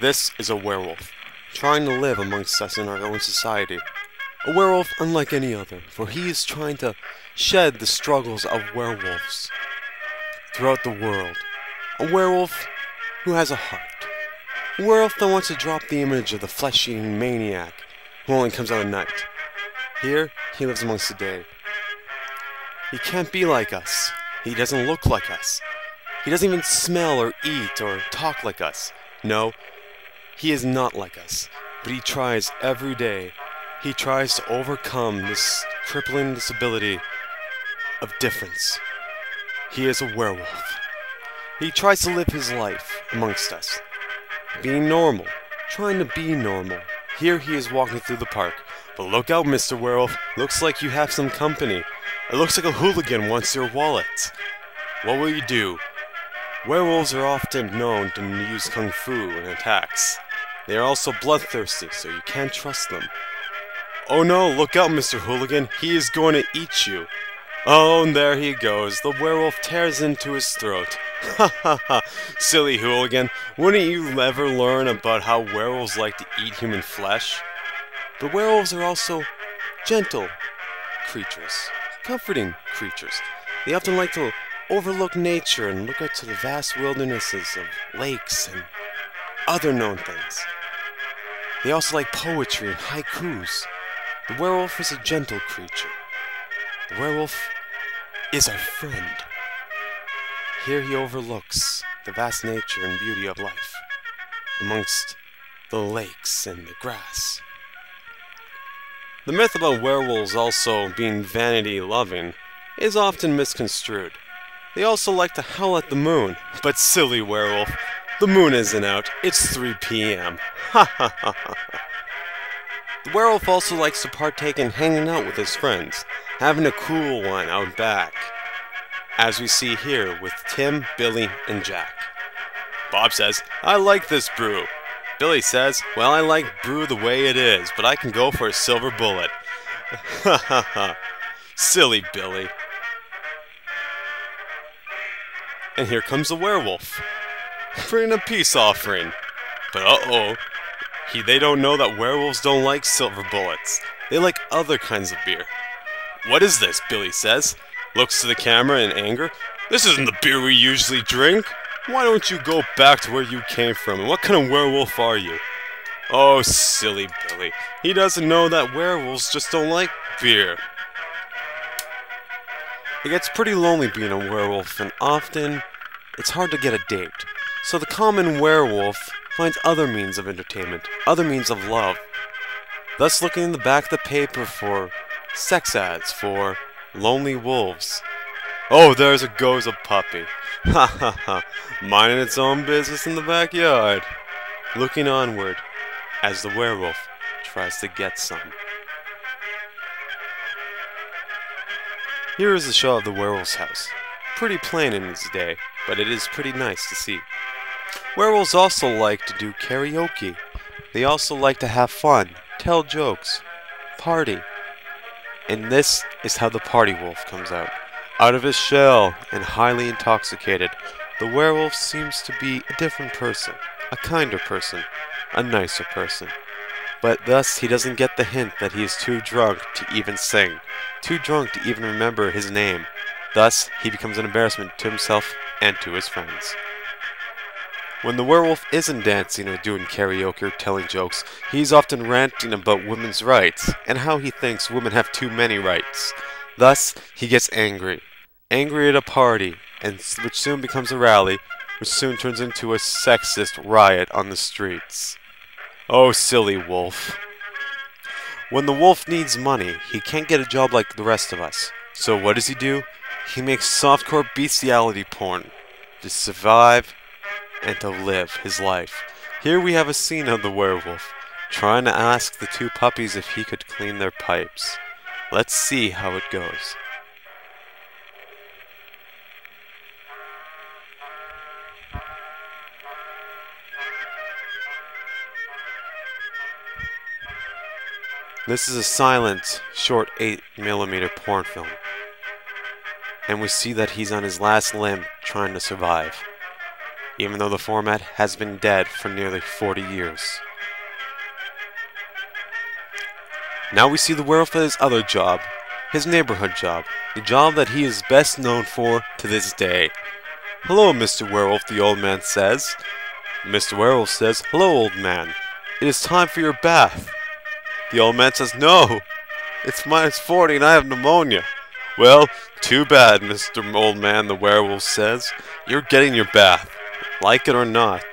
This is a werewolf, trying to live amongst us in our own society. A werewolf unlike any other, for he is trying to shed the struggles of werewolves throughout the world. A werewolf who has a heart. A werewolf that wants to drop the image of the flesh-eating maniac who only comes out at night. Here, he lives amongst the day. He can't be like us. He doesn't look like us. He doesn't even smell or eat or talk like us. No, he is not like us. But he tries every day. He tries to overcome this crippling disability of difference. He is a werewolf. He tries to live his life amongst us, being normal, trying to be normal. Here he is walking through the park. But look out, Mr. Werewolf. Looks like you have some company. It looks like a hooligan wants your wallet. What will you do? Werewolves are often known to use kung fu in attacks. They are also bloodthirsty, so you can't trust them. Oh no, look out, Mr. Hooligan. He is going to eat you. Oh, and there he goes. The werewolf tears into his throat. Ha ha ha. Silly hooligan. Wouldn't you ever learn about how werewolves like to eat human flesh? But werewolves are also gentle creatures, comforting creatures. They often like to overlook nature and look out to the vast wildernesses of lakes and other known things. They also like poetry and haikus. The werewolf is a gentle creature. The werewolf is our friend. Here he overlooks the vast nature and beauty of life, amongst the lakes and the grass. The myth about werewolves also being vanity-loving is often misconstrued. They also like to howl at the moon. But silly werewolf, the moon isn't out, it's 3 p.m. Ha ha ha ha. The werewolf also likes to partake in hanging out with his friends, having a cool one out back, as we see here with Tim, Billy, and Jack. Bob says, I like this brew. Billy says, well, I like brew the way it is, but I can go for a silver bullet. Ha ha ha. Silly Billy. And here comes the werewolf, bringing a peace offering. But uh-oh, they don't know that werewolves don't like silver bullets. They like other kinds of beer. What is this? Billy says. Looks to the camera in anger. This isn't the beer we usually drink. Why don't you go back to where you came from? And what kind of werewolf are you? Oh, silly Billy. He doesn't know that werewolves just don't like beer. It gets pretty lonely being a werewolf, and often it's hard to get a date. So the common werewolf finds other means of entertainment, other means of love. Thus looking in the back of the paper for sex ads for lonely wolves. Oh, goes a puppy. Ha ha ha. Minding its own business in the backyard. Looking onward as the werewolf tries to get some. Here is the show of the werewolf's house. Pretty plain in its day, but it is pretty nice to see. Werewolves also like to do karaoke. They also like to have fun, tell jokes, party. And this is how the party wolf comes out. Out of his shell and highly intoxicated, the werewolf seems to be a different person, a kinder person, a nicer person. But thus he doesn't get the hint that he is too drunk to even sing, too drunk to even remember his name. Thus he becomes an embarrassment to himself and to his friends. When the werewolf isn't dancing or doing karaoke or telling jokes, he's often ranting about women's rights, and how he thinks women have too many rights. Thus, he gets angry. Angry at a party, which soon becomes a rally, which soon turns into a sexist riot on the streets. Oh, silly wolf. When the wolf needs money, he can't get a job like the rest of us. So what does he do? He makes softcore bestiality porn to survive and to live his life. Here we have a scene of the werewolf trying to ask the two puppies if he could clean their pipes. Let's see how it goes. This is a silent, short 8mm porn film. And we see that he's on his last limb trying to survive. even though the format has been dead for nearly 40 years. Now we see the werewolf at his other job, his neighborhood job, the job that he is best known for to this day. "Hello, Mr. Werewolf," the old man says. Mr. Werewolf says, "Hello, old man. It is time for your bath." The old man says, "No, it's -40 and I have pneumonia." "Well, too bad, Mr. Old Man," the werewolf says. "You're getting your bath, like it or not."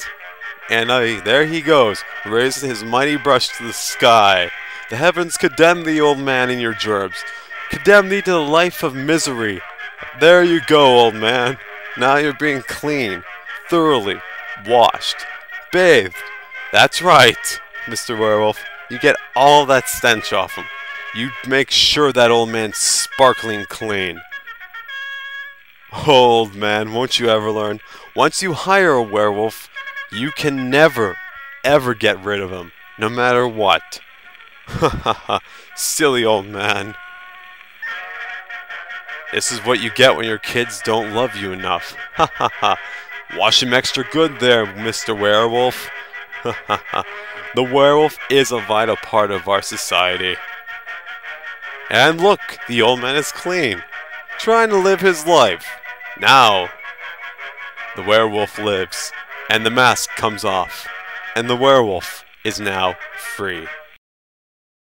And there he goes, raising his mighty brush to the sky. "The heavens condemn thee, old man, in your germs. Condemn thee to the life of misery. There you go, old man. Now you're being clean, thoroughly washed, bathed. That's right, Mr. Werewolf. You get all that stench off him. You make sure that old man's sparkling clean." Old man, won't you ever learn? Once you hire a werewolf, you can never, ever get rid of him, no matter what. Ha ha ha, silly old man. This is what you get when your kids don't love you enough. Ha ha ha. Wash him extra good there, Mr. Werewolf. Ha ha ha. The werewolf is a vital part of our society. And look, the old man is clean, trying to live his life. Now, the werewolf lives, and the mask comes off, and the werewolf is now free.